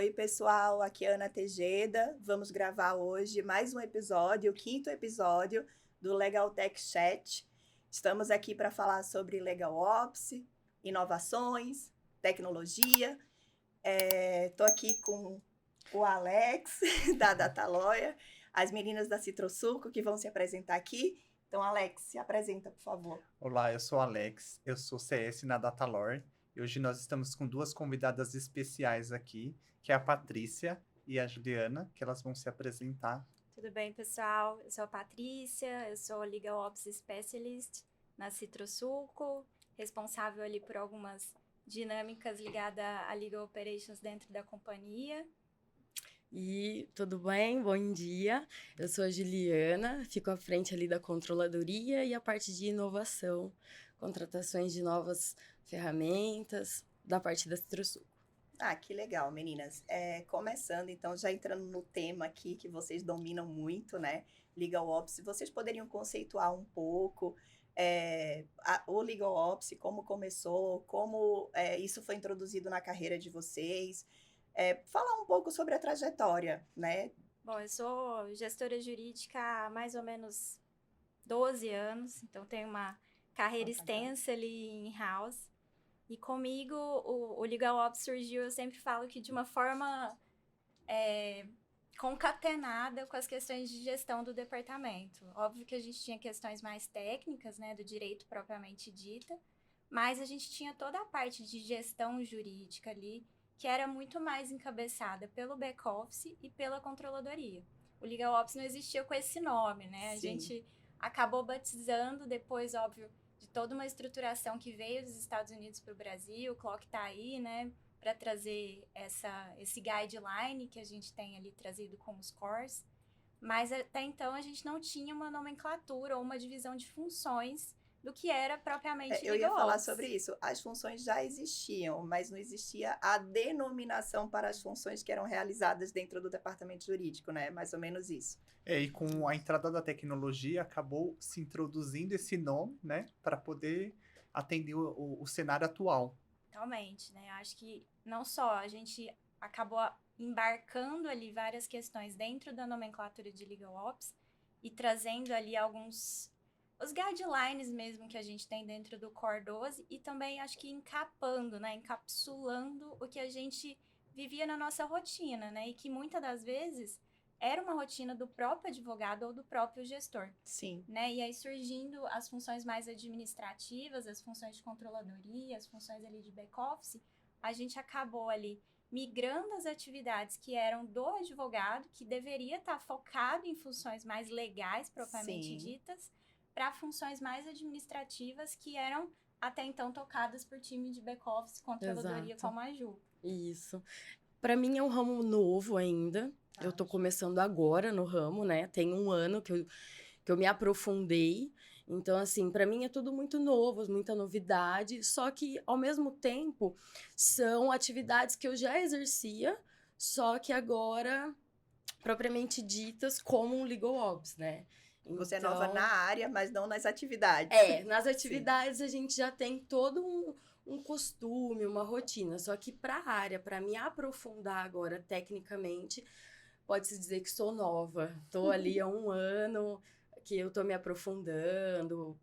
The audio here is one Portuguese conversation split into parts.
Oi, pessoal, aqui é Ana Tejeda. Vamos gravar hoje mais um episódio, o quinto episódio do Legal Tech Chat. Estamos aqui para falar sobre Legal Ops, inovações, tecnologia. Estou aqui com o Alex, da Dataloia, as meninas da Citrosuco, que vão se apresentar aqui. Então, Alex, se apresenta, por favor. Olá, eu sou o Alex, eu sou CS na Datalore e hoje nós estamos com duas convidadas especiais aqui, que é a Patrícia e a Juliana, que elas vão se apresentar. Tudo bem, pessoal? Eu sou a Patrícia, eu sou Legal Ops Specialist na Citrosuco, responsável ali por algumas dinâmicas ligadas a Legal Operations dentro da companhia. E tudo bem? Bom dia. Eu sou a Juliana, fico à frente ali da controladoria e a parte de inovação, contratações de novas ferramentas da parte da Citrosuco. Ah, que legal, meninas. Começando, então, já entrando no tema aqui que vocês dominam muito, né? Legal Ops, vocês poderiam conceituar um pouco o Legal Ops, como começou, como isso foi introduzido na carreira de vocês. Falar um pouco sobre a trajetória, né? Bom, eu sou gestora jurídica há mais ou menos 12 anos, então tenho uma carreira extensa ali em house. E comigo, o Legal Ops surgiu, eu sempre falo que de uma forma concatenada com as questões de gestão do departamento. Óbvio que a gente tinha questões mais técnicas, né, do direito propriamente dita, mas a gente tinha toda a parte de gestão jurídica ali, que era muito mais encabeçada pelo back-office e pela controladoria. O Legal Ops não existia com esse nome, né? A gente acabou batizando depois, óbvio, de toda uma estruturação que veio dos Estados Unidos para o Brasil. O Clock está aí, né, para trazer esse guideline que a gente tem ali trazido com os cores. Mas até então a gente não tinha uma nomenclatura ou uma divisão de funções do que era propriamente Eu ia Legal falar Ops. sobre isso. As funções já existiam, mas não existia a denominação para as funções que eram realizadas dentro do departamento jurídico, né? Mais ou menos isso. E com a entrada da tecnologia, acabou se introduzindo esse nome, né, para poder atender o cenário atual. Totalmente, né? Acho que não só a gente acabou embarcando ali várias questões dentro da nomenclatura de Legal Ops e trazendo ali os guidelines mesmo que a gente tem dentro do Core 12 e também acho que encapando, né, encapsulando o que a gente vivia na nossa rotina, né, e que muitas das vezes era uma rotina do próprio advogado ou do próprio gestor. Sim. Né, e aí surgindo as funções mais administrativas, as funções de controladoria, as funções ali de back-office, a gente acabou ali migrando as atividades que eram do advogado, que deveria estar focado em funções mais legais, propriamente ditas, para funções mais administrativas que eram até então tocadas por time de back-office, controladoria, como a Ju. Isso. Para mim é um ramo novo ainda. Eu tô começando agora no ramo, né? Tem um ano que eu me aprofundei. Então, assim, para mim é tudo muito novo, muita novidade. Só que, ao mesmo tempo, são atividades que eu já exercia, só que agora, propriamente ditas, como um Legal Ops, né? Você é nova na área, mas não nas atividades. Nas atividades a gente já tem todo um costume, uma rotina. Só que para a área, para me aprofundar agora tecnicamente, pode-se dizer que sou nova. Estou ali há um ano que eu estou me aprofundando,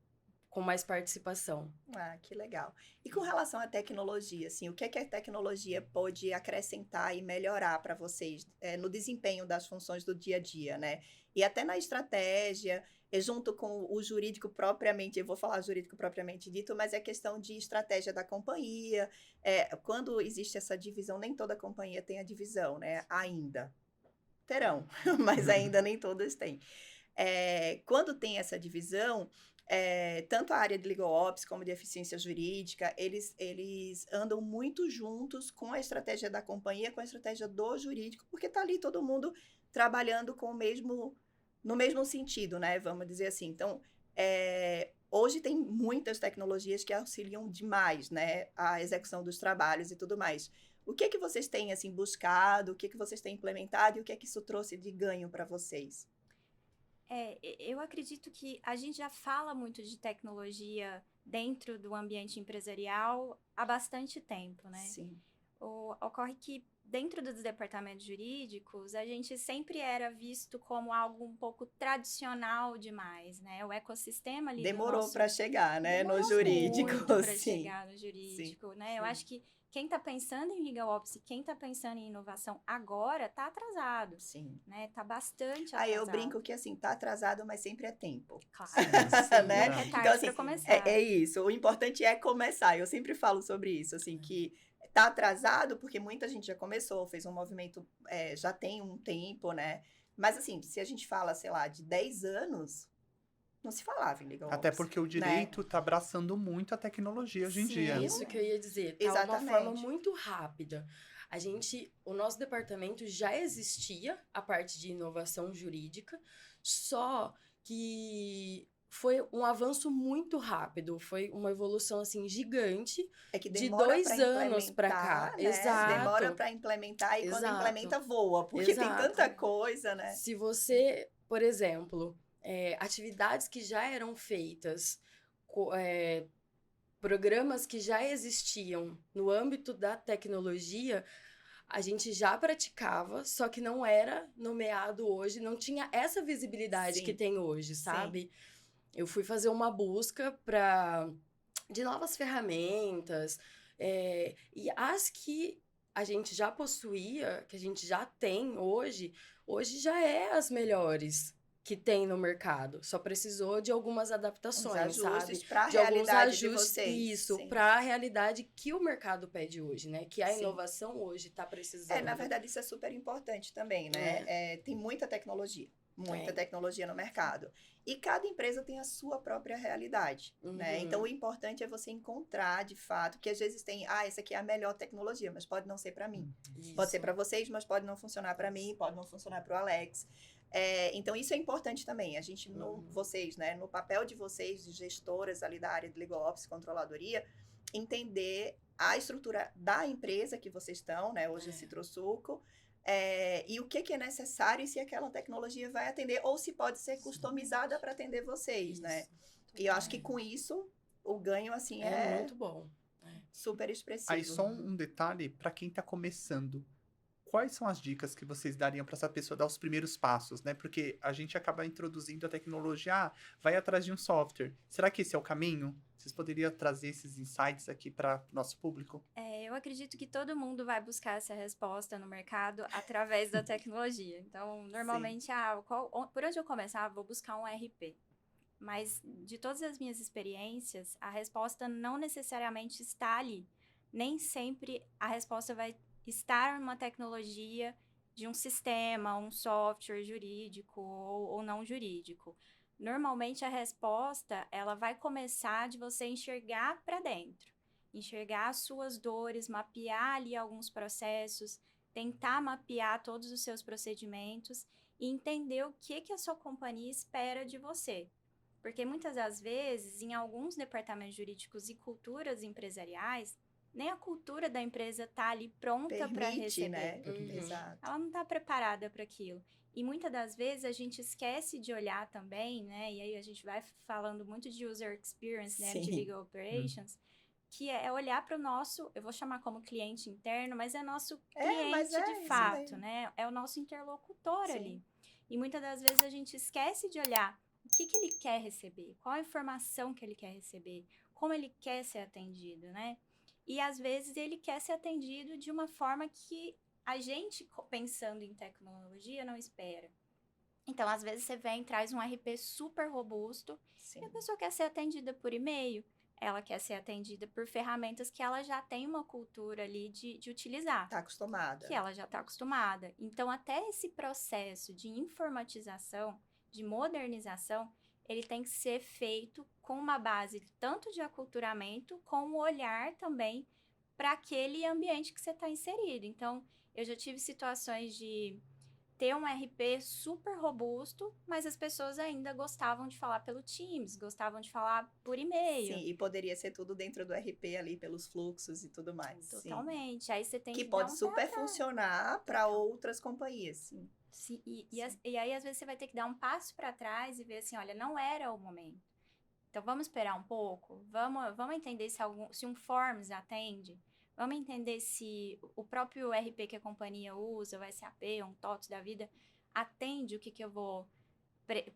com mais participação. Ah, que legal. E com relação à tecnologia, assim, o que é que a tecnologia pode acrescentar e melhorar para vocês no desempenho das funções do dia a dia, né? E até na estratégia, junto com o jurídico propriamente, eu vou falar jurídico propriamente dito, mas é questão de estratégia da companhia. Quando existe essa divisão, nem toda companhia tem a divisão, né? Ainda. Terão, mas ainda nem todas têm. Quando tem essa divisão, tanto a área de Legal Ops como de eficiência jurídica, eles andam muito juntos com a estratégia da companhia, com a estratégia do jurídico, porque está ali todo mundo trabalhando no mesmo sentido, né? Vamos dizer assim. Então, hoje tem muitas tecnologias que auxiliam demais, né, a execução dos trabalhos e tudo mais. O que é que vocês têm assim, buscado, o que é que vocês têm implementado e o que é que isso trouxe de ganho para vocês? Eu acredito que a gente já fala muito de tecnologia dentro do ambiente empresarial há bastante tempo, né? Sim. Ocorre que dentro dos departamentos jurídicos, a gente sempre era visto como algo um pouco tradicional demais, né? O ecossistema ali do Demorou nosso... para chegar, né, no Demorou jurídico, muito para sim. chegar no jurídico, né? Eu sim. acho que quem está pensando em legal ops, quem está pensando em inovação agora, está atrasado, Sim. né? Tá bastante Aí atrasado. eu brinco que, assim, tá atrasado, mas sempre é tempo. Claro, Né? nunca é tarde Então, assim, para começar. é isso. O importante é começar. Eu sempre falo sobre isso, assim, que tá atrasado porque muita gente já começou, fez um movimento, já tem um tempo, né? Mas, assim, se a gente fala, sei lá, de 10 anos, não se falava em legal Até ops, porque o né? direito tá abraçando muito a tecnologia hoje em Sim. dia. É isso que eu ia dizer. Tá uma Exatamente. forma muito rápida. O nosso departamento já existia a parte de inovação jurídica, só que foi um avanço muito rápido, foi uma evolução assim gigante É que de demora 2 para anos para cá. implementar, né? Demora Exato. para implementar e quando Exato. implementa voa, porque tem Exato. tanta coisa, né? Se você, por exemplo, atividades que já eram feitas, programas que já existiam no âmbito da tecnologia, a gente já praticava, só que não era nomeado hoje, não tinha essa visibilidade que Sim. tem hoje, Sim. sabe? Eu fui fazer uma busca de novas ferramentas, e as que a gente já possuía, que a gente já tem hoje já é as melhores que tem no mercado. Só precisou de algumas Uns adaptações, ajustes sabe? para a De alguns realidade de ajustes, vocês. isso, Sim. para a realidade que o mercado pede hoje, né? Que a Sim. inovação hoje está precisando. Na verdade, isso é super importante também, né? Tem muita tecnologia no mercado. E cada empresa tem a sua própria realidade, né? Então, o importante é você encontrar, de fato, que às vezes tem, essa aqui é a melhor tecnologia, mas pode não ser para mim. Pode ser para vocês, mas pode não funcionar para mim, pode não funcionar para o Alex. Então, isso é importante também. A gente, vocês, né? No papel de vocês, de gestoras ali da área de Legal Ops, controladoria, entender a estrutura da empresa que vocês estão, né? Hoje a Citrosuco, e o que é necessário e se aquela tecnologia vai atender, ou se pode ser customizada para atender vocês, né? E eu acho que com isso, o ganho, assim, é muito bom. Super expressivo. Aí só um detalhe para quem tá começando. Quais são as dicas que vocês dariam para essa pessoa dar os primeiros passos, né? Porque a gente acaba introduzindo a tecnologia, vai atrás de um software. Será que esse é o caminho? Vocês poderiam trazer esses insights aqui para o nosso público? Eu acredito que todo mundo vai buscar essa resposta no mercado através da tecnologia. Então, normalmente, por onde eu começar, vou buscar um RP. Mas, de todas as minhas experiências, a resposta não necessariamente está ali. Nem sempre a resposta vai estar numa tecnologia de um sistema, um software jurídico ou não jurídico. Normalmente, a resposta, ela vai começar de você enxergar para dentro. Enxergar as suas dores, mapear ali alguns processos, tentar mapear todos os seus procedimentos e entender o que a sua companhia espera de você. Porque muitas das vezes, em alguns departamentos jurídicos e culturas empresariais, nem a cultura da empresa está ali pronta para receber. Né? Exato. Ela não está preparada para aquilo. E muitas das vezes a gente esquece de olhar também, né? E aí a gente vai falando muito de user experience, né? De legal operations, que é olhar para o nosso, eu vou chamar como cliente interno, mas é nosso cliente de fato, né? É o nosso interlocutor ali. E muitas das vezes a gente esquece de olhar o que ele quer receber, qual a informação que ele quer receber, como ele quer ser atendido, né? E às vezes ele quer ser atendido de uma forma que a gente, pensando em tecnologia, não espera. Então, às vezes você vem e traz um RP super robusto e a pessoa quer ser atendida por e-mail, ela quer ser atendida por ferramentas que ela já tem uma cultura ali de utilizar. Está acostumada. Que ela já está acostumada. Então, até esse processo de informatização, de modernização, ele tem que ser feito com uma base tanto de aculturamento, como olhar também para aquele ambiente que você está inserido. Então, eu já tive situações de ter um RP super robusto, mas as pessoas ainda gostavam de falar pelo Teams, gostavam de falar por e-mail. Sim, e poderia ser tudo dentro do RP ali, pelos fluxos e tudo mais. Totalmente. Sim. Aí você tem que pode super funcionar para outras companhias, sim. Sim, e aí, às vezes, você vai ter que dar um passo para trás e ver assim, olha, não era o momento. Então, vamos esperar um pouco? Vamos entender se um Forms atende? Vamos entender se o próprio RP que a companhia usa, o SAP, um TOTS da vida, atende o que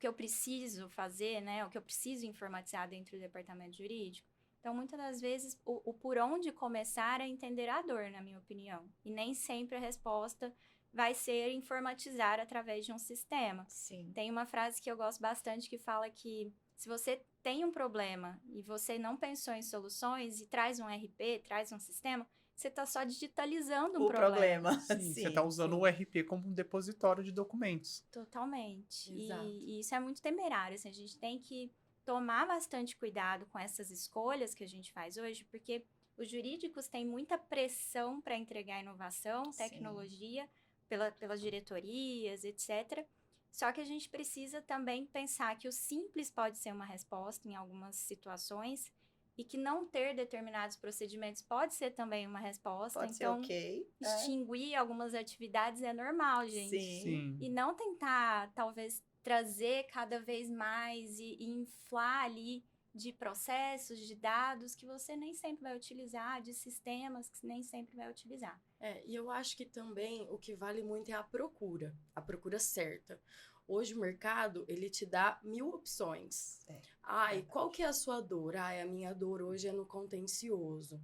eu preciso fazer, né? O que eu preciso informatizar dentro do departamento jurídico. Então, muitas das vezes, o por onde começar é entender a dor, na minha opinião. E nem sempre a resposta vai ser informatizar através de um sistema. Sim. Tem uma frase que eu gosto bastante que fala que se você tem um problema e você não pensou em soluções e traz um RP, traz um sistema, você está só digitalizando um O problema. Sim, você Sim, está usando o RP como um depositório de documentos. Totalmente. Exato. E isso é muito temerário. Assim, a gente tem que tomar bastante cuidado com essas escolhas que a gente faz hoje, porque os jurídicos têm muita pressão para entregar inovação, Sim. tecnologia, pelas diretorias, etc. Só que a gente precisa também pensar que o simples pode ser uma resposta em algumas situações e que não ter determinados procedimentos pode ser também uma resposta. Pode ser Então, ok. extinguir algumas atividades é normal, gente. Sim. Sim. E não tentar, talvez, trazer cada vez mais e inflar ali de processos, de dados que você nem sempre vai utilizar, de sistemas que nem sempre vai utilizar. E eu acho que também o que vale muito é a procura certa. Hoje o mercado, ele te dá 1000 opções. Verdade. Qual que é a sua dor? A minha dor hoje é no contencioso.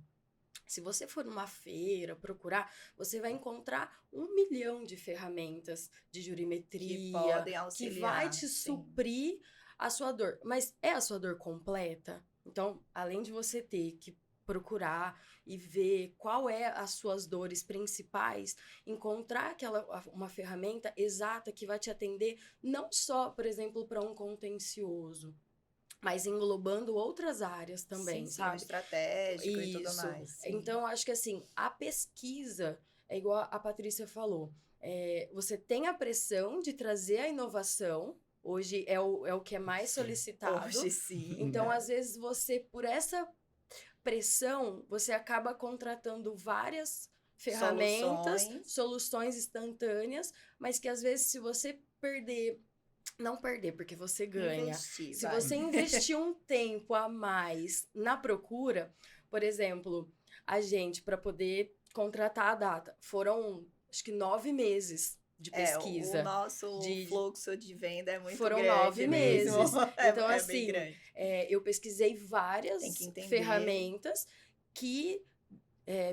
Se você for numa feira procurar, você vai encontrar 1 milhão de ferramentas de Que jurimetria podem que auxiliar. vai te sim. suprir a sua dor. Mas é a sua dor completa? Então, além de você ter que procurar e ver qual é as suas dores principais, encontrar uma ferramenta exata que vai te atender não só, por exemplo, para um contencioso, mas englobando outras áreas também, Sim, sim, sabe? o estratégico e tudo Isso. mais. Sim. Então, acho que assim, a pesquisa é igual a Patrícia falou. Você tem a pressão de trazer a inovação. Hoje é o que é mais solicitado. Hoje sim. Então, às vezes, você, por essa pressão, você acaba contratando várias ferramentas, soluções instantâneas, mas que às vezes, se você não perder, porque você ganha. Investir, Se vai. você investir um tempo a mais na procura, por exemplo, a gente, para poder contratar a data, foram, acho que 9 meses de pesquisa. O nosso fluxo de venda é muito Foram grande 9 mesmo. meses. Então, É assim, bem grande. Eu pesquisei várias Tem que entender. ferramentas que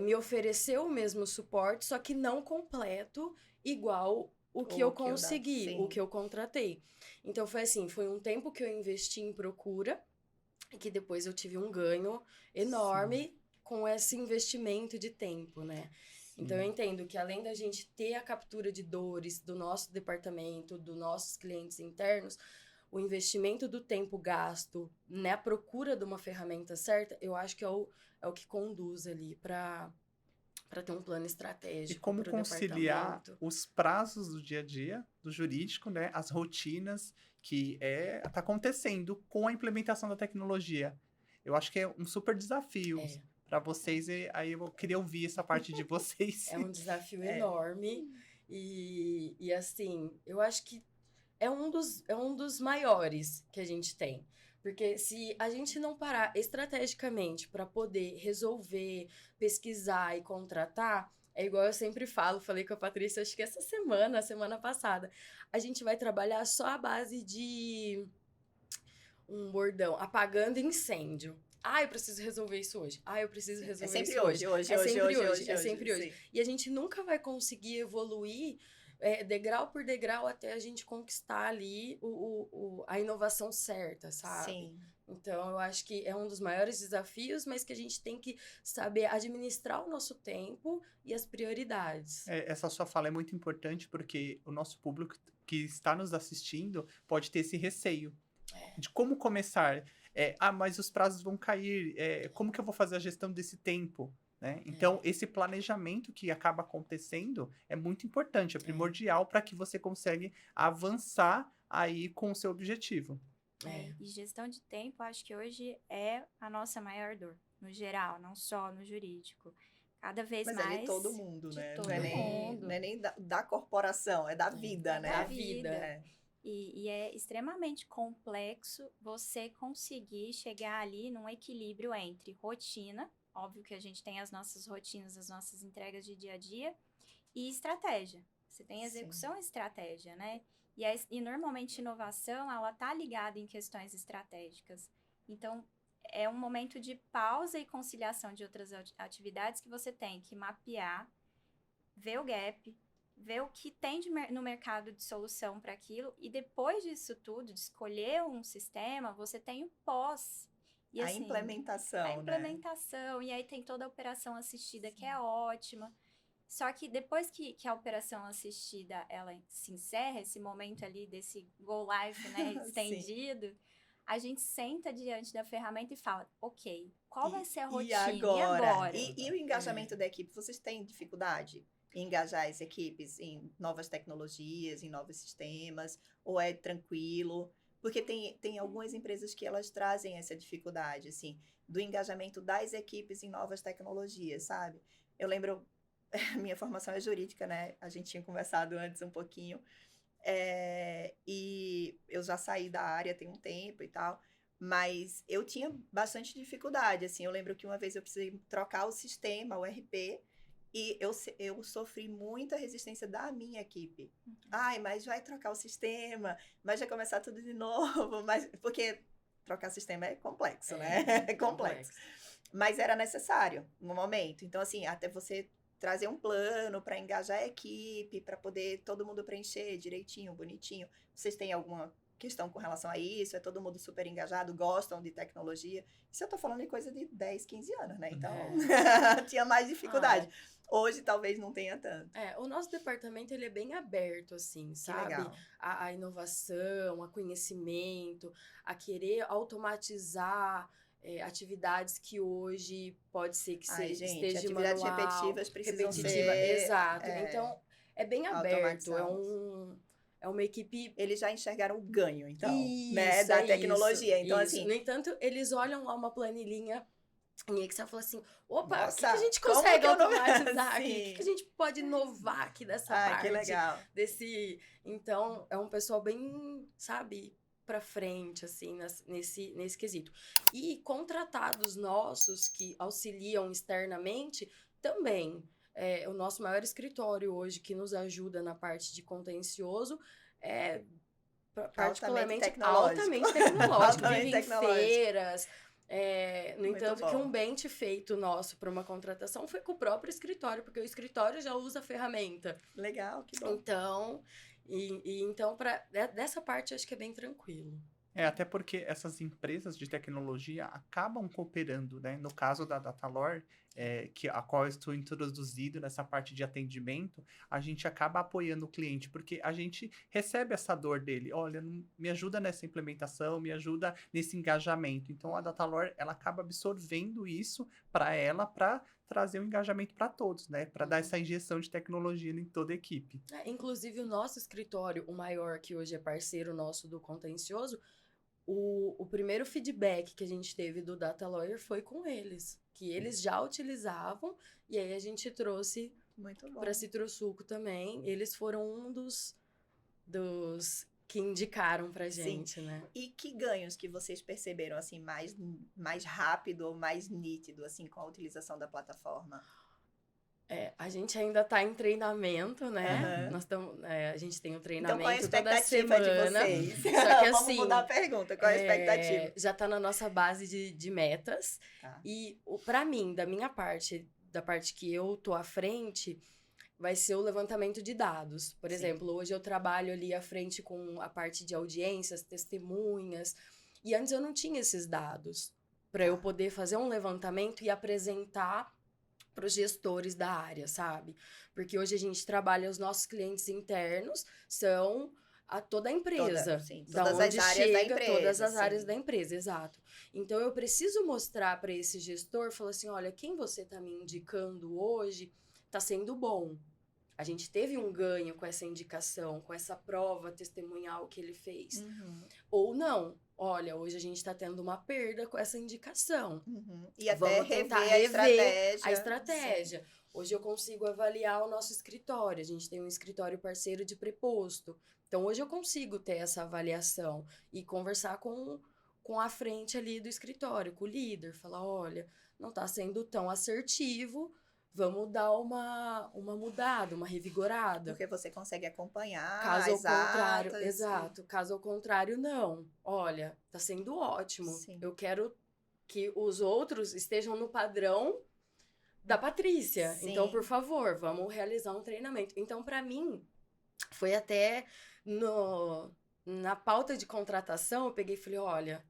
me ofereceu o mesmo suporte, só que não completo, igual o que eu consegui, o que eu contratei. Então, foi assim, foi um tempo que eu investi em procura, e que depois eu tive um ganho enorme com esse investimento de tempo, né? Então, eu entendo que além da gente ter a captura de dores do nosso departamento, dos nossos clientes internos, o investimento do tempo gasto na procura de uma ferramenta certa, eu acho que é o que conduz ali para ter um plano E estratégico como para o conciliar departamento. os prazos do dia a dia, do jurídico, né? As rotinas que tá acontecendo com a implementação da tecnologia. Eu acho que é um super desafio para vocês, e aí eu queria ouvir essa parte de vocês. É um desafio enorme e assim, eu acho que é um dos maiores que a gente tem. Porque se a gente não parar estrategicamente para poder resolver, pesquisar e contratar, é igual eu sempre falo, falei com a Patrícia, acho que essa semana passada, a gente vai trabalhar só à base de um bordão, apagando incêndio. Eu preciso resolver isso hoje. Eu preciso resolver sempre isso hoje. É sempre hoje. Sim. E a gente nunca vai conseguir evoluir degrau por degrau até a gente conquistar ali a inovação certa, sabe? Sim. Então, eu acho que é um dos maiores desafios, mas que a gente tem que saber administrar o nosso tempo e as prioridades. Essa sua fala é muito importante porque o nosso público que está nos assistindo pode ter esse receio de como começar. Mas os prazos vão cair. Como que eu vou fazer a gestão desse tempo? Né? Então, esse planejamento que acaba acontecendo é muito importante, é primordial para que você consiga avançar aí com o seu objetivo. E gestão de tempo, acho que hoje é a nossa maior dor, no geral, não só no jurídico. Cada vez mais. Mas é de todo mundo, né? Todo mundo. Não é nem da corporação, é da vida, né? Da vida. E é extremamente complexo você conseguir chegar ali num equilíbrio entre rotina, óbvio que a gente tem as nossas rotinas, as nossas entregas de dia a dia, e estratégia. Você tem execução e estratégia, né? E normalmente inovação, ela tá ligada em questões estratégicas. Então, é um momento de pausa e conciliação de outras atividades que você tem que mapear, ver o gap, ver o que tem no mercado de solução para aquilo, e depois disso tudo, de escolher um sistema, você tem o pós. E, A assim, implementação, a implementação, e aí tem toda a operação assistida, que é ótima. Só que depois que a operação assistida, ela se encerra, esse momento ali desse go live, né, estendido, a gente senta diante da ferramenta e fala, ok, qual vai ser a rotina? E agora? E E o engajamento da equipe? Vocês têm dificuldade em engajar as equipes em novas tecnologias, em novos sistemas? Ou é tranquilo? Porque tem algumas empresas que elas trazem essa dificuldade, assim, do engajamento das equipes em novas tecnologias, sabe? Eu lembro, minha formação é jurídica, né? A gente tinha conversado antes um pouquinho. E eu já saí da área tem um tempo e tal, mas eu tinha bastante dificuldade, assim, eu lembro que uma vez eu precisei trocar o sistema, o RP, e eu sofri muita resistência da minha equipe. Ai, mas vai trocar o sistema, mas vai começar tudo de novo, mas porque trocar sistema é complexo, né? É complexo. Mas era necessário no momento. Então, assim, até você trazer um plano para engajar a equipe, para poder todo mundo preencher direitinho, bonitinho. Vocês têm alguma questão com relação a isso? É todo mundo super engajado, gostam de tecnologia? Isso eu tô falando de coisa de 10, 15 anos, né? Então, tinha mais dificuldade. Hoje, talvez não tenha tanto. O nosso departamento, ele é bem aberto, assim, sabe? Que legal. A inovação, a conhecimento, a querer automatizar atividades que hoje pode ser que esteja atividades manual, repetitivas precisam repetitiva, ser... exato. Então, é bem aberto, é uma equipe... Eles já enxergaram o ganho, então, isso, né, da tecnologia. Então, isso. assim... No entanto, eles olham lá uma planilhinha em Excel e falam assim, opa, Nossa, o que a gente consegue como que eu não- automatizar aqui? Sim. O que a gente pode inovar aqui dessa Ai, parte? que legal. Então, é um pessoal bem, sabe, pra frente, assim, nesse quesito. E contratados nossos que auxiliam externamente, também. O nosso maior escritório hoje, que nos ajuda na parte de contencioso, é particularmente altamente tecnológico. Altamente Vive tecnológico. em feiras. No Muito entanto, bom. que um bench feito nosso para uma contratação foi com o próprio escritório, porque o escritório já usa a ferramenta. Legal, que bom. Então, então dessa parte, acho que é bem tranquilo. Até porque essas empresas de tecnologia acabam cooperando, né? No caso da Datalore, a qual eu estou introduzido nessa parte de atendimento, a gente acaba apoiando o cliente, porque a gente recebe essa dor dele. Olha, me ajuda nessa implementação, me ajuda nesse engajamento. Então, a Datalore, ela acaba absorvendo isso para trazer um engajamento para todos, né? Para dar essa injeção de tecnologia em toda a equipe. Inclusive, o nosso escritório, o maior, que hoje é parceiro nosso do Contencioso, o primeiro feedback que a gente teve do Data Lawyer foi com eles, que eles já utilizavam, e aí a gente trouxe para Citrosuco também. Eles foram um dos que indicaram pra gente, né? E que ganhos que vocês perceberam, assim, mais rápido ou mais nítido, assim, com a utilização da plataforma? A gente ainda tá em treinamento, né? A gente tem um treinamento então, qual é a expectativa toda semana. de vocês? Só que, Vamos mudar a pergunta, qual é a expectativa? Já tá na nossa base de metas. Tá. E pra mim, da minha parte, da parte que eu tô à frente, vai ser o levantamento de dados. Por exemplo, hoje eu trabalho ali à frente com a parte de audiências, testemunhas, e antes eu não tinha esses dados para eu poder fazer um levantamento e apresentar para os gestores da área, sabe? Porque hoje a gente trabalha, os nossos clientes internos são toda a empresa. Todas as áreas da empresa. Todas as áreas da empresa, exato. Então, eu preciso mostrar para esse gestor, falar assim, olha, quem você está me indicando hoje está sendo bom. A gente teve um ganho com essa indicação, com essa prova testemunhal que ele fez. Ou não. Olha, hoje a gente está tendo uma perda com essa indicação. E até vamos tentar rever a estratégia. Sim. Hoje eu consigo avaliar o nosso escritório. A gente tem um escritório parceiro de preposto. Então, hoje eu consigo ter essa avaliação e conversar com a frente ali do escritório, com o líder. Falar, olha, não tá sendo tão assertivo, vamos dar uma mudada, uma revigorada. Porque você consegue acompanhar Caso ao as contrário, atas. exato. Caso ao contrário, não. Olha, tá sendo ótimo. Sim. Eu quero que os outros estejam no padrão da Patrícia. Sim. Então, por favor, vamos realizar um treinamento. Então, para mim, foi até na pauta de contratação, eu peguei e falei, olha,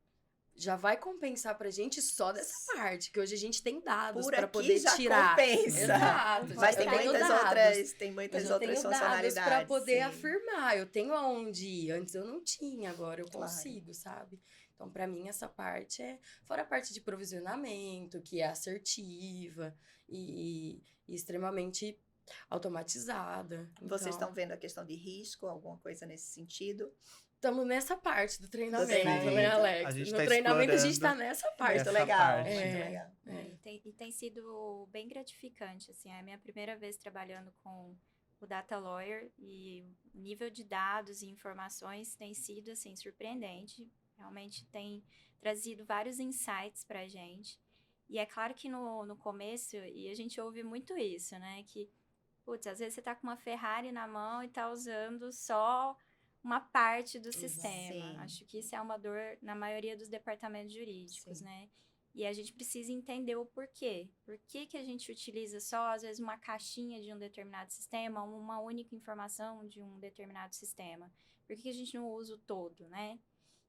já vai compensar pra gente só dessa parte, que hoje a gente tem dados para poder já tirar. compensa. Exato. Mas eu tem tenho muitas dados. outras, tem Eu muitas já outras tenho dados funcionalidades. para poder sim. afirmar. Eu tenho aonde ir. Antes eu não tinha, agora eu Claro. consigo, sabe? Então, para mim, essa parte fora a parte de provisionamento, que é assertiva e extremamente automatizada. Vocês Então, estão vendo a questão de risco, alguma coisa nesse sentido? estamos nessa parte do treinamento, treinamento. né, A Alex? gente No tá treinamento a gente explorando tá nessa parte. Muito essa legal, parte. muito É. legal. E tem sido bem gratificante, assim, é a minha primeira vez trabalhando com o Data Lawyer e o nível de dados e informações tem sido, assim, surpreendente. Realmente tem trazido vários insights pra gente. E é claro que no começo, e a gente ouve muito isso, né, que, putz, às vezes você tá com uma Ferrari na mão e tá usando só uma parte do sistema. Sim. Acho que isso é uma dor na maioria dos departamentos jurídicos, Sim. né? E a gente precisa entender o porquê. Por que que a gente utiliza só, às vezes, uma caixinha de um determinado sistema, uma única informação de um determinado sistema? Por que que a gente não usa o todo, né?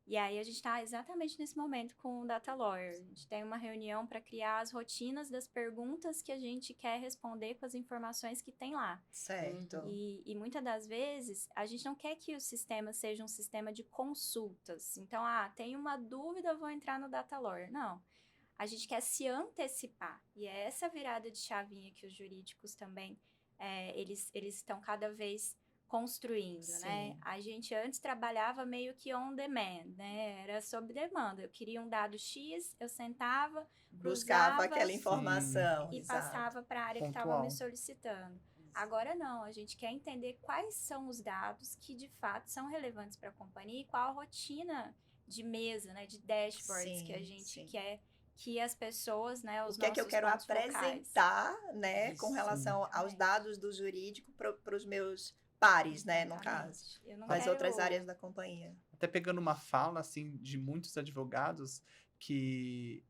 E aí a gente está exatamente nesse momento com o Data Lawyer. A gente tem uma reunião para criar as rotinas das perguntas que a gente quer responder com as informações que tem lá. Certo. E muitas das vezes, a gente não quer que o sistema seja um sistema de consultas. Então, tenho uma dúvida, vou entrar no Data Lawyer. Não. A gente quer se antecipar. E é essa virada de chavinha que os jurídicos também, eles estão cada vez construindo, né? Sim. A gente antes trabalhava meio que on demand, né? Era sob demanda. Eu queria um dado X, eu sentava, Buscava cruzava aquela informação. e exato. passava para a área que estava Pontual. me solicitando. Agora não, a gente quer entender quais são os dados que de fato são relevantes para a companhia e qual a rotina de mesa, né, de dashboards que a Sim, gente sim. quer que as pessoas, né, os O que é que eu nossos quero pontos focais. apresentar, né, com Isso. relação aos Exatamente. dados do jurídico para os meus pares, né, no caso, Exatamente. Eu não das quero- outras áreas da companhia. Até pegando uma fala, assim, de muitos advogados que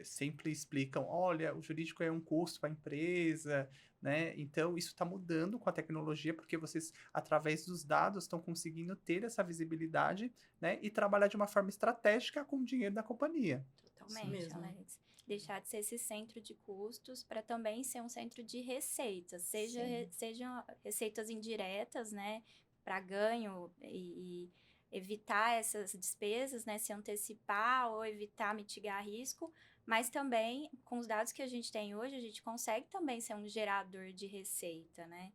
sempre explicam, olha, o jurídico é um custo para a empresa, né? Então, isso está mudando com a tecnologia, porque vocês, através dos dados, estão conseguindo ter essa visibilidade, né? E trabalhar de uma forma estratégica com o dinheiro da companhia. Totalmente, mesmo. Alex. Deixar de ser esse centro de custos para também ser um centro de receitas, Sim. sejam receitas indiretas, né, para ganho e evitar essas despesas, né, se antecipar ou evitar mitigar risco, mas também com os dados que a gente tem hoje, a gente consegue também ser um gerador de receita, né?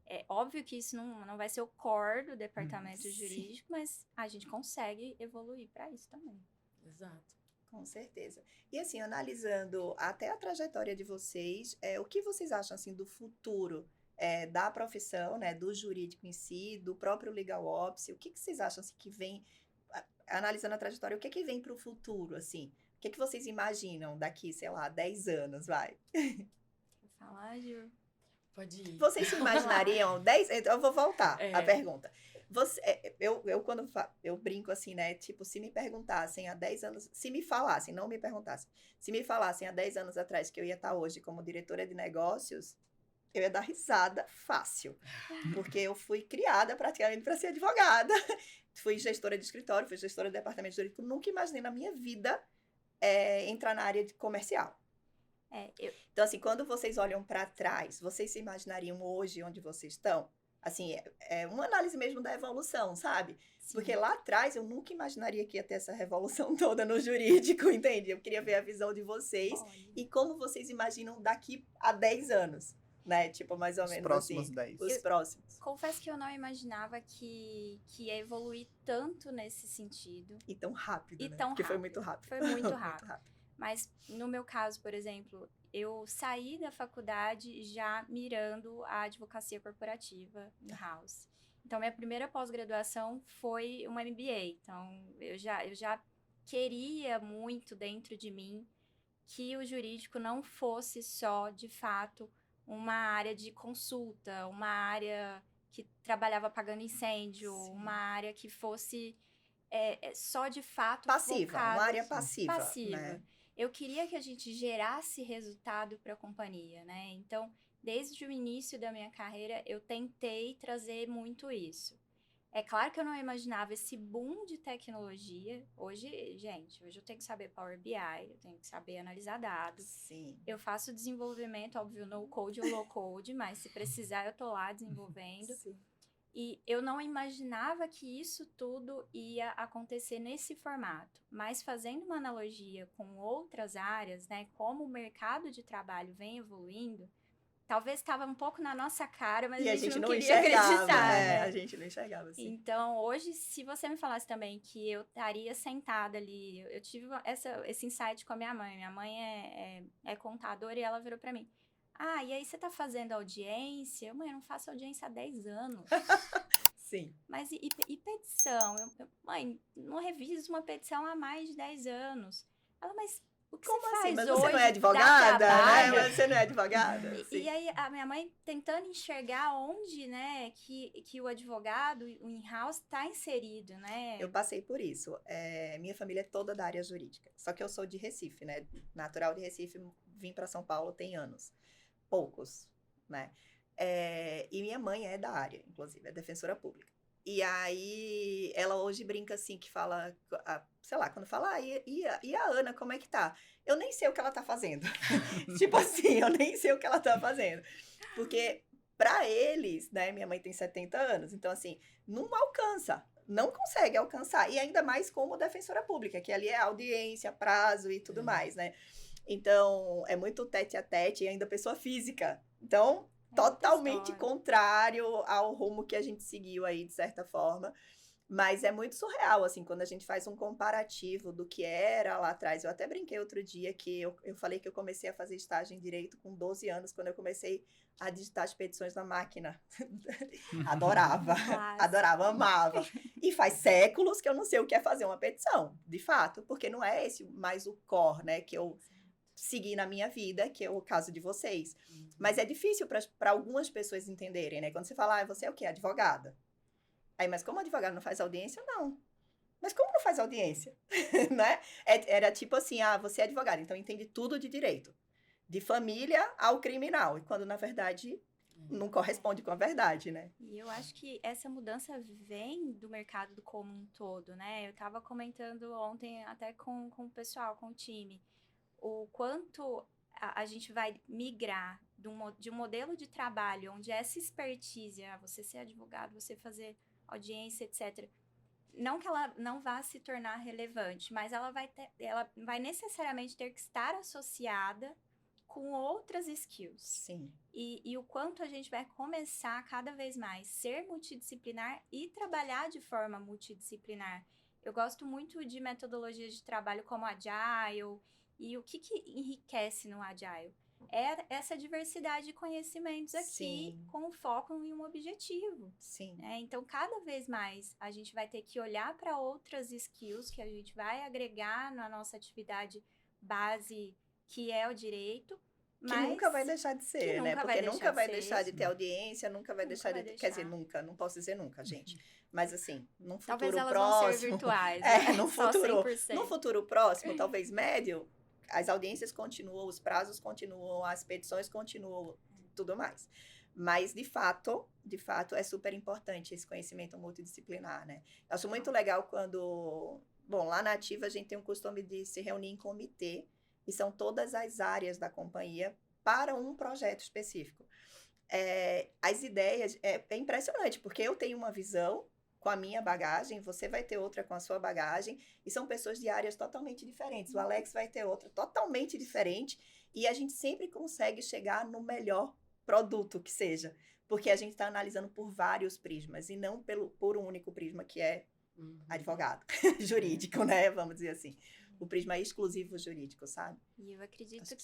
É óbvio que isso não vai ser o core do departamento Sim. jurídico, mas a gente consegue evoluir para isso também. Exato. Com certeza. E assim, analisando até a trajetória de vocês, o que vocês acham assim do futuro da profissão, né, do jurídico em si, do próprio legal ops? O que vocês acham assim, que vem, analisando a trajetória, o que vem para o futuro, assim? O que vocês imaginam daqui, sei lá, 10 anos, vai? Quer falar, Ju? Pode ir. Vocês se imaginariam 10... Então, eu vou voltar É. à pergunta. Eu quando eu brinco assim, né? Tipo, se me perguntassem há 10 anos... Se me falassem, não me perguntassem. Se me falassem há 10 anos atrás que eu ia estar hoje como diretora de negócios, eu ia dar risada fácil. Porque eu fui criada praticamente para ser advogada. Fui gestora de escritório, fui gestora de departamento jurídico. Nunca imaginei na minha vida entrar na área de comercial. Então, assim, quando vocês olham para trás, vocês se imaginariam hoje onde vocês estão? Assim, é uma análise mesmo da evolução, sabe? Sim. Porque lá atrás eu nunca imaginaria que ia ter essa revolução toda no jurídico, entende? Eu queria ver a visão de vocês Olha, e como vocês imaginam daqui a 10 anos, né? Tipo, mais ou Os menos próximos assim. 10. Os próximos. confesso que eu não imaginava que ia evoluir tanto nesse sentido. E tão rápido, E né? tão Porque foi rápido. muito rápido. Foi muito Muito rápido. rápido. Mas no meu caso, por exemplo, eu saí da faculdade já mirando a advocacia corporativa in-house. Então, minha primeira pós-graduação foi uma MBA. Então, eu já queria muito dentro de mim que o jurídico não fosse só, de fato, uma área de consulta, uma área que trabalhava apagando incêndio, Sim. uma área que fosse só de fato Passiva, uma focada. área passiva, né? Eu queria que a gente gerasse resultado para a companhia, né? Então, desde o início da minha carreira, eu tentei trazer muito isso. É claro que eu não imaginava esse boom de tecnologia. Hoje, gente, hoje eu tenho que saber Power BI, eu tenho que saber analisar dados. Sim. Eu faço desenvolvimento, óbvio, no code ou low code, mas se precisar eu tô lá desenvolvendo. Sim. E eu não imaginava que isso tudo ia acontecer nesse formato. Mas fazendo uma analogia com outras áreas, né, como o mercado de trabalho vem evoluindo, talvez estava um pouco na nossa cara, mas E a gente não queria enxergava, acreditar, né? a gente não enxergava, assim. Então, hoje, se você me falasse também que eu estaria sentada ali, eu tive esse insight com a minha mãe. Minha mãe é contadora e ela virou para mim. Ah, e aí você tá fazendo audiência? Mãe, eu não faço audiência há 10 anos. Sim. Mas e petição? Mãe, não reviso uma petição há mais de 10 anos. Ela, mas o que Como você assim? faz Mas hoje? você não é Dá advogada, né? trabalho? Mas você não é advogada? E aí, a minha mãe tentando enxergar onde, né, que o advogado, o in-house, está inserido, né? Eu passei por isso. Minha família é toda da área jurídica. Só que eu sou de Recife, né? Natural de Recife, vim para São Paulo tem anos. Poucos, né? E minha mãe é da área, inclusive, é defensora pública. E aí, ela hoje brinca assim, que fala, sei lá, quando fala, e a Ana, como é que tá? Eu nem sei o que ela tá fazendo. Tipo assim, eu nem sei o que ela tá fazendo. Porque, para eles, né, minha mãe tem 70 anos, então assim, não alcança, não consegue alcançar. E ainda mais como defensora pública, que ali é audiência, prazo e tudo mais, né? Então, é muito tete a tete e ainda pessoa física. Então, totalmente contrário ao rumo que a gente seguiu aí, de certa forma. Mas é muito surreal, assim, quando a gente faz um comparativo do que era lá atrás. Eu até brinquei outro dia que eu falei que eu comecei a fazer estágio em Direito com 12 anos, quando eu comecei a digitar as petições na máquina. Adorava, adorava, amava. E faz séculos que eu não sei o que é fazer uma petição, de fato, porque não é esse mais o core, né, que eu seguir na minha vida, que é o caso de vocês. Mas é difícil para algumas pessoas entenderem, né? Quando você fala, você é o quê? Advogada. Aí, mas como advogado não faz audiência? Não. Mas como não faz audiência? Né? Era tipo assim, você é advogado, então entende tudo de direito. De família ao criminal. E quando, na verdade, não corresponde com a verdade, né? E eu acho que essa mudança vem do mercado como um todo, né? Eu estava comentando ontem até com o pessoal, com o time, o quanto a gente vai migrar de um modelo de trabalho onde essa expertise, você ser advogado, você fazer audiência, etc., não que ela não vá se tornar relevante, mas ela vai necessariamente ter que estar associada com outras skills. Sim. E o quanto a gente vai começar cada vez mais ser multidisciplinar e trabalhar de forma multidisciplinar. Eu gosto muito de metodologias de trabalho como Agile. E o que enriquece no Agile? É essa diversidade de conhecimentos aqui, Sim. com foco em um objetivo. Sim. Né? Então, cada vez mais, a gente vai ter que olhar para outras skills que a gente vai agregar na nossa atividade base, que é o direito. Que nunca vai deixar de ser, né? Porque nunca vai deixar de ter audiência, nunca vai deixar de ter... Quer dizer, nunca, não posso dizer nunca, gente. Mas assim, num futuro talvez elas próximo... vão ser virtuais, né? No futuro próximo, talvez médio, as audiências continuam, os prazos continuam, as petições continuam, tudo mais. Mas, de fato, é super importante esse conhecimento multidisciplinar, né? Eu acho muito legal quando... Bom, lá na Ativa a gente tem o costume de se reunir em comitê, e são todas as áreas da companhia para um projeto específico. As ideias... É impressionante, porque eu tenho uma visão com a minha bagagem, você vai ter outra com a sua bagagem, e são pessoas de áreas totalmente diferentes. O Alex vai ter outra totalmente diferente, e a gente sempre consegue chegar no melhor produto que seja, porque a gente está analisando por vários prismas, e não por um único prisma, que é advogado, jurídico, né? Vamos dizer assim. O prisma exclusivo jurídico, sabe? E eu acredito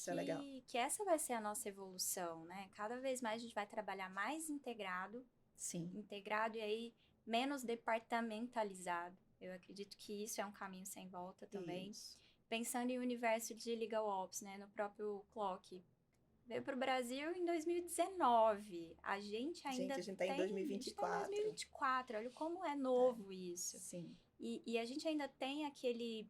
que essa vai ser a nossa evolução, né? Cada vez mais a gente vai trabalhar mais integrado. Sim. Integrado e aí menos departamentalizado. Eu acredito que isso é um caminho sem volta também. Isso. pensando em universo de Legal Ops, né, no próprio Clock, veio para o Brasil em 2019. A gente ainda Gente, a gente tá em tem... A gente tá 2024. em 2024. Olha como é novo isso. Sim. E a gente ainda tem aquele...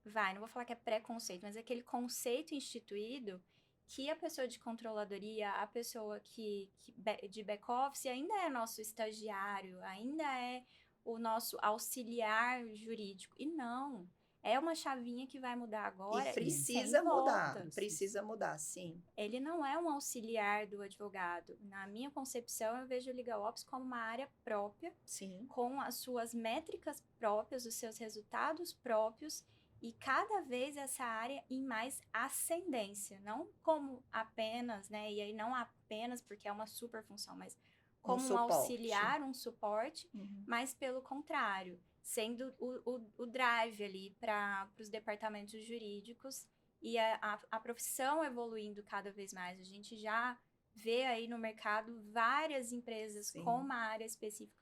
não vou falar que é preconceito, mas aquele conceito instituído que a pessoa de controladoria, a pessoa de back-office ainda é nosso estagiário, ainda é o nosso auxiliar jurídico. E não, é uma chavinha que vai mudar agora E e precisa sem mudar, voltas. precisa mudar, sim. Ele não é um auxiliar do advogado. Na minha concepção, eu vejo o Legal Ops como uma área própria, Sim. com as suas métricas próprias, os seus resultados próprios, e cada vez essa área em mais ascendência, não como apenas, né, e aí não apenas porque é uma super função, mas como um suporte. auxiliar, um suporte, Uhum. mas pelo contrário, sendo o drive ali para os departamentos jurídicos e a profissão evoluindo cada vez mais. A gente já vê aí no mercado várias empresas Sim. com uma área específica.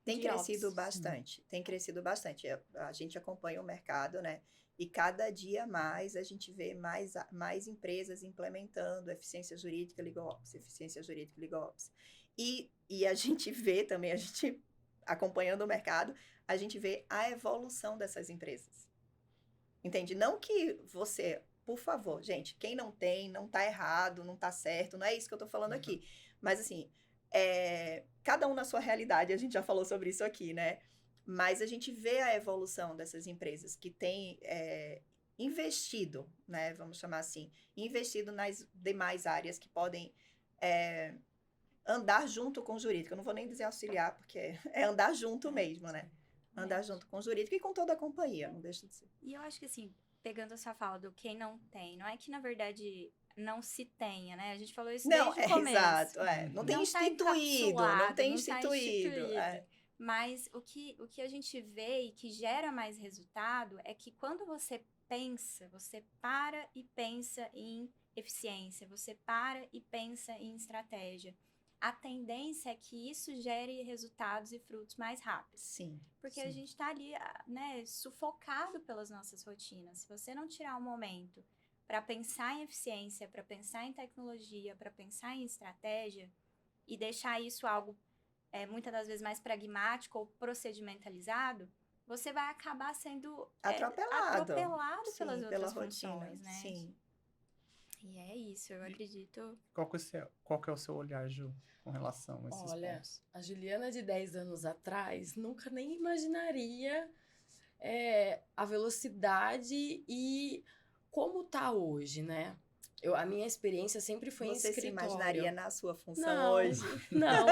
Tem de crescido ops. bastante, tem crescido bastante. A gente acompanha o mercado, né? E cada dia mais a gente vê mais empresas implementando eficiência jurídica, legal ops, eficiência jurídica, legal ops. E a gente vê também, a gente acompanhando o mercado, a gente vê a evolução dessas empresas. Entende? Não que você, por favor, gente, quem não tem, não tá errado, não tá certo, não é isso que eu tô falando aqui. Mas assim, cada um na sua realidade, a gente já falou sobre isso aqui, né? Mas a gente vê a evolução dessas empresas que têm investido, né? Vamos chamar assim, investido nas demais áreas que podem andar junto com o jurídico. Eu não vou nem dizer auxiliar, porque é andar junto mesmo, né? Andar junto com o jurídico e com toda a companhia, não deixa de ser. E eu acho que assim, pegando essa fala do quem não tem, não é que na verdade não se tenha, né? A gente falou isso desde o começo. Exato, não tem Não tá instituído, não tem não tá instituído. Mas o que a gente vê e que gera mais resultado é que quando você para e pensa em eficiência, você para e pensa em estratégia. A tendência é que isso gere resultados e frutos mais rápidos. Sim. Porque a gente está ali, né, sufocado pelas nossas rotinas. Se você não tirar um momento para pensar em eficiência, para pensar em tecnologia, para pensar em estratégia e deixar isso algo muitas das vezes mais pragmático ou procedimentalizado, você vai acabar sendo atropelado pelas outras funções, né? Sim. E é isso, eu acredito. Qual que é o seu olhar, Ju, com relação a esses pontos? A Juliana de 10 anos atrás nunca nem imaginaria a velocidade e como tá hoje, né? A minha experiência sempre foi em escritório. Você se imaginaria na sua função hoje? Não,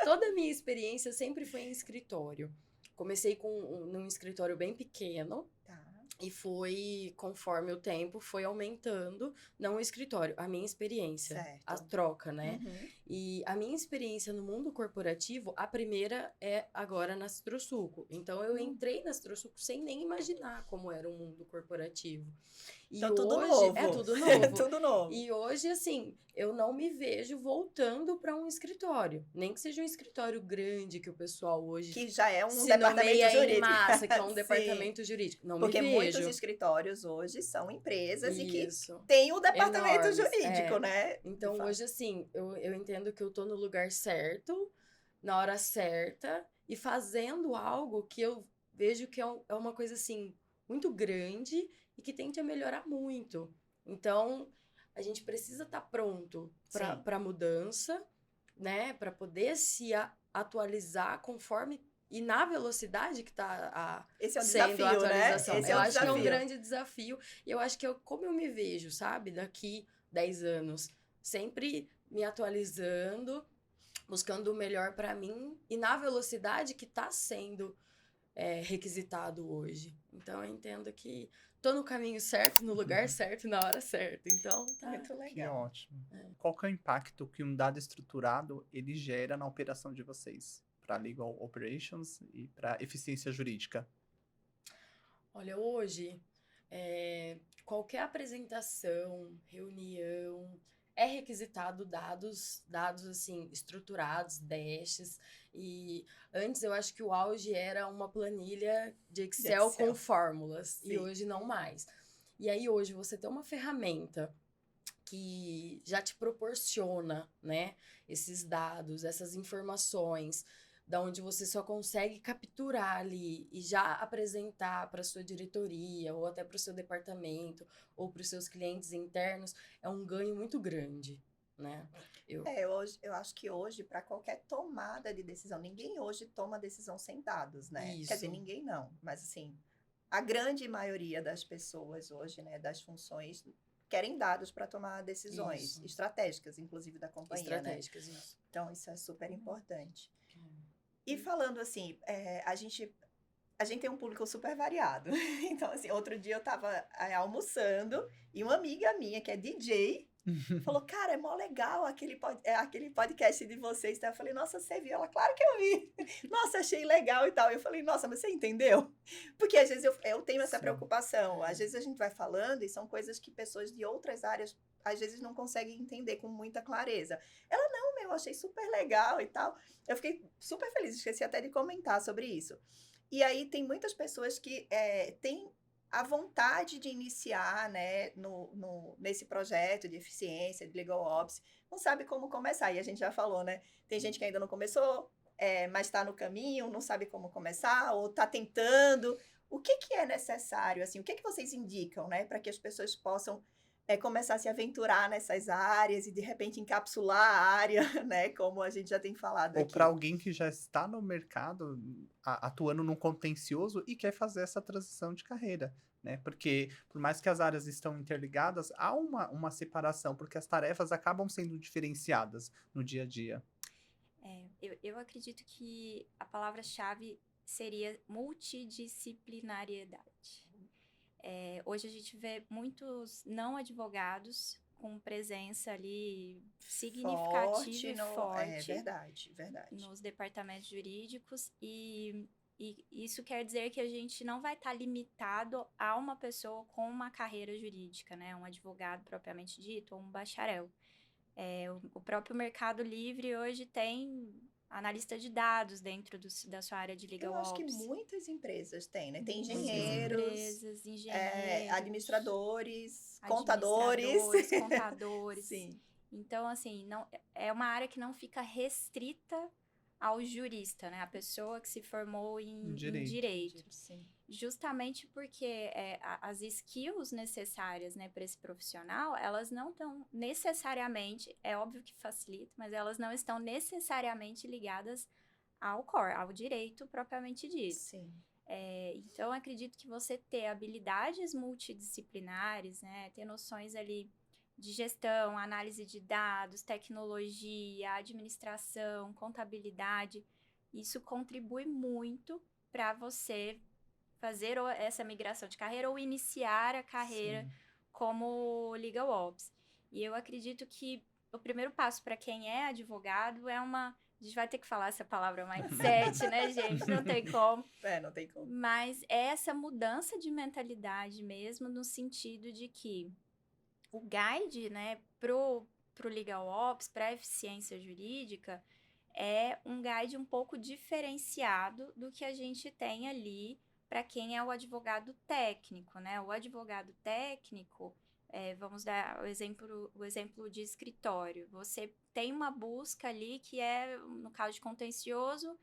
toda a minha experiência sempre foi em escritório. Comecei num escritório bem pequeno. E foi, conforme o tempo, foi aumentando, não o escritório, a minha experiência, certo. A troca, né? Uhum. E a minha experiência no mundo corporativo, a primeira é agora na Citrosuco. Então, eu entrei na Citrosuco sem nem imaginar como era o mundo corporativo. E então, hoje, tudo novo. É tudo novo. Tudo novo. E hoje, assim, eu não me vejo voltando para um escritório. Nem que seja um escritório grande que o pessoal hoje... Que já é um se departamento jurídico. Em massa, que é um departamento jurídico. Não porque me vejo. muitos escritórios hoje são empresas Isso. e que têm o departamento enormes, jurídico, né? Então, hoje, assim, eu entendo que eu tô no lugar certo, na hora certa, e fazendo algo que eu vejo que é uma coisa, assim, muito grande e que tende a melhorar muito. Então, a gente precisa estar pronto para mudança, né? Para poder se atualizar conforme e na velocidade que está esse é um sendo desafio, a atualização. Né? Esse eu é um acho desafio. que é um grande desafio. E eu acho que como eu me vejo, sabe? Daqui 10 anos, sempre me atualizando, buscando o melhor para mim e na velocidade que está sendo requisitado hoje. Então, eu entendo que tô no caminho certo, no lugar certo, na hora certa. Então, tá muito legal. Que ótimo. Qual que é o impacto que um dado estruturado ele gera na operação de vocês? Para Legal Operations e para eficiência jurídica? Olha, hoje, qualquer apresentação, reunião, é requisitado dados assim, estruturados, dashes, e antes eu acho que o auge era uma planilha de Excel com fórmulas, e hoje não mais. E aí hoje você tem uma ferramenta que já te proporciona, né, esses dados, essas informações, da onde você só consegue capturar ali e já apresentar para sua diretoria ou até para o seu departamento ou para os seus clientes internos, é um ganho muito grande, né? Eu acho que hoje, para qualquer tomada de decisão, ninguém hoje toma decisão sem dados, né? Quer dizer, Isso. ninguém não, mas assim, a grande maioria das pessoas hoje, né, das funções, querem dados para tomar decisões Isso. estratégicas, inclusive da companhia, né? Estratégicas, isso. Então, isso é super importante. E falando assim, a gente tem um público super variado. Então, assim, outro dia eu estava almoçando e uma amiga minha, que é DJ, falou, cara, é mó legal aquele podcast de vocês. Então, eu falei, nossa, você viu? Ela, claro que eu vi. Nossa, achei legal e tal. Eu falei, nossa, mas você entendeu? Porque às vezes eu tenho essa Sim. preocupação. Às vezes a gente vai falando e são coisas que pessoas de outras áreas às vezes não conseguem entender com muita clareza. Ela, não, eu achei super legal e tal. Eu fiquei super feliz, esqueci até de comentar sobre isso. E aí tem muitas pessoas que têm a vontade de iniciar, né, nesse projeto de eficiência, de Legal Ops, não sabe como começar. E a gente já falou, né? Tem gente que ainda não começou, mas está no caminho, não sabe como começar, ou está tentando. O que é necessário, assim? O que vocês indicam, né, para que as pessoas possam começar a se aventurar nessas áreas e, de repente, encapsular a área, né? Como a gente já tem falado Ou aqui. para alguém que já está no mercado, atuando num contencioso e quer fazer essa transição de carreira, né? Porque, por mais que as áreas estão interligadas, há uma separação, porque as tarefas acabam sendo diferenciadas no dia a dia. Eu acredito que a palavra-chave seria multidisciplinariedade. Hoje a gente vê muitos não advogados com presença ali significativa e forte verdade. nos departamentos jurídicos e isso quer dizer que a gente não vai estar limitado a uma pessoa com uma carreira jurídica, né? Um advogado propriamente dito ou um bacharel. O próprio Mercado Livre hoje tem analista de dados dentro da sua área de Legal Eu acho que Ops. muitas empresas têm, né? Tem Muitas engenheiros, empresas, engenheiros, administradores, contadores. Sim. Então, assim, não, é uma área que não fica restrita ao jurista, né? A pessoa que se formou em direito. Sim. Justamente porque as skills necessárias, né, para esse profissional, elas não estão necessariamente, é óbvio que facilita, mas elas não estão necessariamente ligadas ao core, ao direito propriamente dito. Sim. Então, acredito que você ter habilidades multidisciplinares, né, ter noções ali de gestão, análise de dados, tecnologia, administração, contabilidade, isso contribui muito para você fazer essa migração de carreira ou iniciar a carreira como Legal Ops. E eu acredito que o primeiro passo para quem é advogado a gente vai ter que falar essa palavra mindset, né, gente? Não tem como. Não tem como. Mas é essa mudança de mentalidade mesmo, no sentido de que o guide, né, pro Legal Ops, para a eficiência jurídica, é um guide um pouco diferenciado do que a gente tem ali para quem é o advogado técnico, né? O advogado técnico, vamos dar o exemplo de escritório. Você tem uma busca ali que é, no caso de contencioso,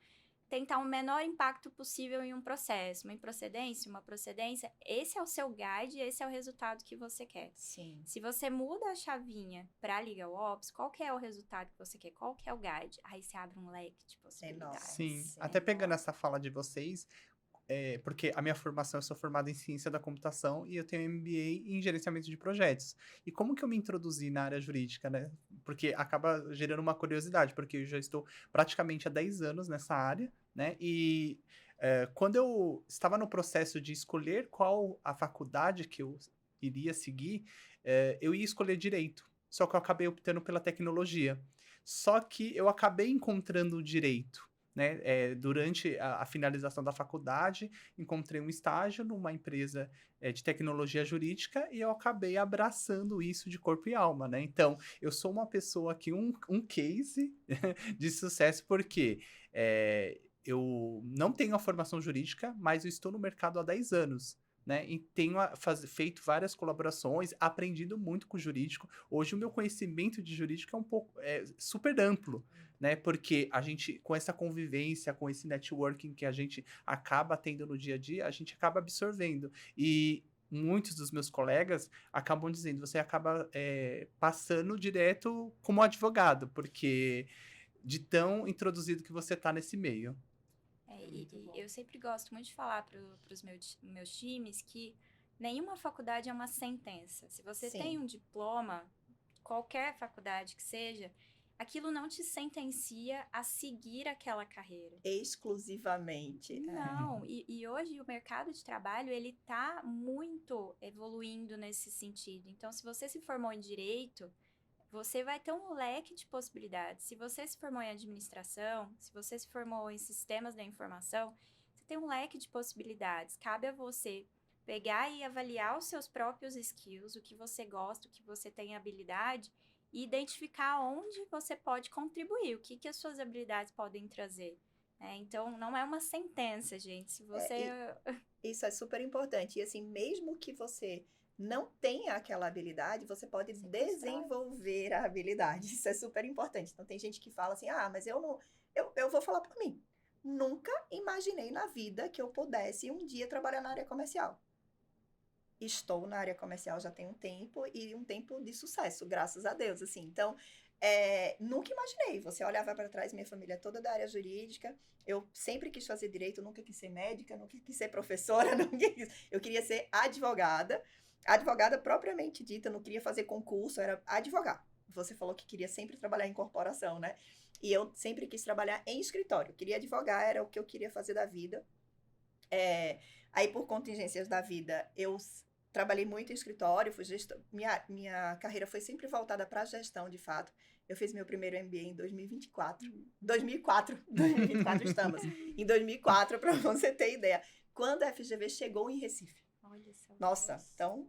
tentar o menor impacto possível em um processo, uma procedência, esse é o seu guide, esse é o resultado que você quer. Sim. Se você muda a chavinha para Legal Ops, qual que é o resultado que você quer? Qual que é o guide? Aí você abre um leque de possibilidades. Sim, até pegando essa fala de vocês, porque a minha formação, eu sou formado em ciência da computação e eu tenho MBA em gerenciamento de projetos. E como que eu me introduzi na área jurídica, né? Porque acaba gerando uma curiosidade, porque eu já estou praticamente há 10 anos nessa área, né? E quando eu estava no processo de escolher qual a faculdade que eu iria seguir, eu ia escolher direito. Só que eu acabei optando pela tecnologia. Só que eu acabei encontrando o direito. Né? Durante a finalização da faculdade, encontrei um estágio numa empresa de tecnologia jurídica e eu acabei abraçando isso de corpo e alma, né? Então, eu sou uma pessoa aqui, um case de sucesso, porque eu não tenho a formação jurídica, mas eu estou no mercado há 10 anos. né? E tenho feito várias colaborações, aprendido muito com o jurídico. Hoje o meu conhecimento de jurídico é super amplo, né? Porque a gente, com essa convivência, com esse networking que a gente acaba tendo no dia a dia, a gente acaba absorvendo. E muitos dos meus colegas acabam dizendo, você acaba passando direto como advogado, porque de tão introduzido que você tá nesse meio. E eu sempre gosto muito de falar para os meus times que nenhuma faculdade é uma sentença. Se você Sim. tem um diploma, qualquer faculdade que seja, aquilo não te sentencia a seguir aquela carreira. Exclusivamente. Não, e hoje o mercado de trabalho, ele tá muito evoluindo nesse sentido. Então, se você se formou em direito, você vai ter um leque de possibilidades. Se você se formou em administração, se você se formou em sistemas da informação, você tem um leque de possibilidades. Cabe a você pegar e avaliar os seus próprios skills, o que você gosta, o que você tem habilidade, e identificar onde você pode contribuir, o que as suas habilidades podem trazer. Então, não é uma sentença, gente. Se você... Isso é super importante. E assim, mesmo que você não tenha aquela habilidade, você pode desenvolver a habilidade. Isso é super importante. Então, tem gente que fala assim, mas eu não... Eu vou falar por mim. Nunca imaginei na vida que eu pudesse um dia trabalhar na área comercial. Estou na área comercial já tem um tempo, e um tempo de sucesso, graças a Deus, assim. Então, nunca imaginei. Você olhava para trás, minha família é toda da área jurídica. Eu sempre quis fazer direito, nunca quis ser médica, nunca quis ser professora, eu queria ser advogada. Advogada propriamente dita, não queria fazer concurso, era advogar. Você falou que queria sempre trabalhar em corporação, né? E eu sempre quis trabalhar em escritório. Queria advogar, era o que eu queria fazer da vida. Aí, por contingências da vida, eu trabalhei muito em escritório, minha carreira foi sempre voltada para a gestão, de fato. Eu fiz meu primeiro MBA em 2024. 2004 estamos. Em 2004, para você ter ideia. Quando a FGV chegou em Recife. Olha só. Nossa, então,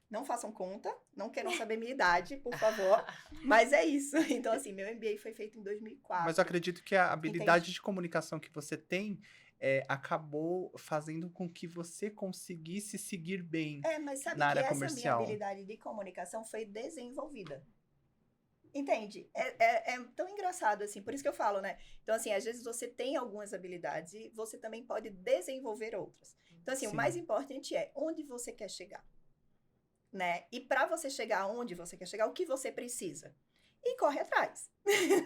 não façam conta, não queiram saber minha idade, por favor. Mas é isso. Então, assim, meu MBA foi feito em 2004. Mas eu acredito que a habilidade de comunicação que você tem acabou fazendo com que você conseguisse seguir bem mas sabe na que área essa comercial. minha habilidade de comunicação foi desenvolvida. Entende? É tão engraçado, assim, por isso que eu falo, né? Então, assim, às vezes você tem algumas habilidades e você também pode desenvolver outras. Então, assim, Sim. O mais importante é onde você quer chegar, né? E para você chegar onde você quer chegar, o que você precisa? E corre atrás,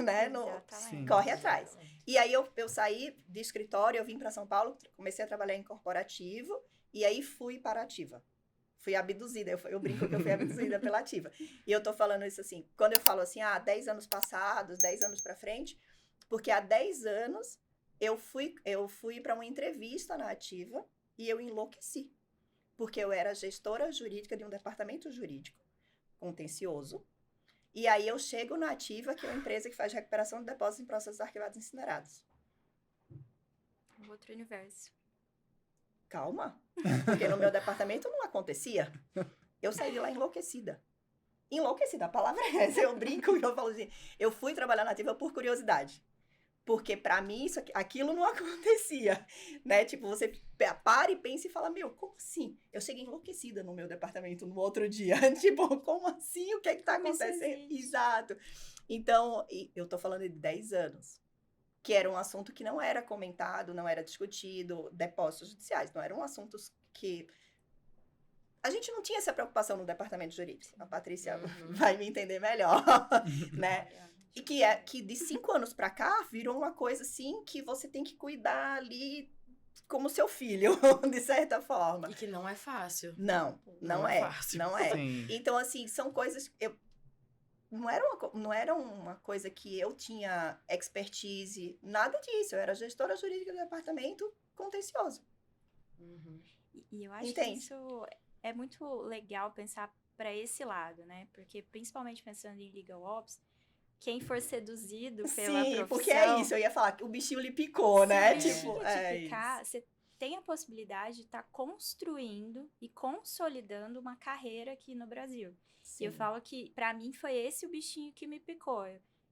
né? Exatamente. Corre atrás. E aí eu saí de escritório, eu vim para São Paulo, comecei a trabalhar em corporativo e aí fui para a Ativa. Fui abduzida, eu brinco que eu fui abduzida pela Ativa. E eu tô falando isso assim, quando eu falo assim, 10 anos passados, 10 anos para frente, porque há 10 anos eu fui para uma entrevista na Ativa e eu enlouqueci. Porque eu era gestora jurídica de um departamento jurídico contencioso. E aí eu chego na Ativa, que é uma empresa que faz recuperação de depósitos em processos arquivados e incinerados. Outro universo. Calma, porque no meu departamento não acontecia. Eu saí de lá enlouquecida. Enlouquecida, a palavra é essa. Eu brinco e eu falo assim, eu fui trabalhar na Ativa por curiosidade. Porque pra mim, aquilo não acontecia, né? Tipo, você para e pensa e fala, como assim? Eu cheguei enlouquecida no meu departamento no outro dia. Tipo, como assim? O que é que tá acontecendo? Exato. Então, eu tô falando de 10 anos. Que era um assunto que não era comentado, não era discutido, depósitos judiciais, não eram assuntos que... A gente não tinha essa preocupação no departamento jurídico. A Patrícia vai me entender melhor, né? E que de 5 anos pra cá, virou uma coisa assim que você tem que cuidar ali como seu filho, de certa forma. E que não é fácil. Não é fácil. Não é. Sim. Então, assim, são coisas... Não era uma coisa que eu tinha expertise, nada disso. Eu era gestora jurídica do departamento contencioso. E eu acho que isso é muito legal pensar para esse lado, né? Porque, principalmente pensando em legal ops, quem for seduzido pela profissão... Sim, porque é isso. Eu ia falar que o bichinho lhe picou, né? Se o bichinho te picar, você tem a possibilidade de estar construindo e consolidando uma carreira aqui no Brasil. Sim. E eu falo que, para mim, foi esse o bichinho que me picou.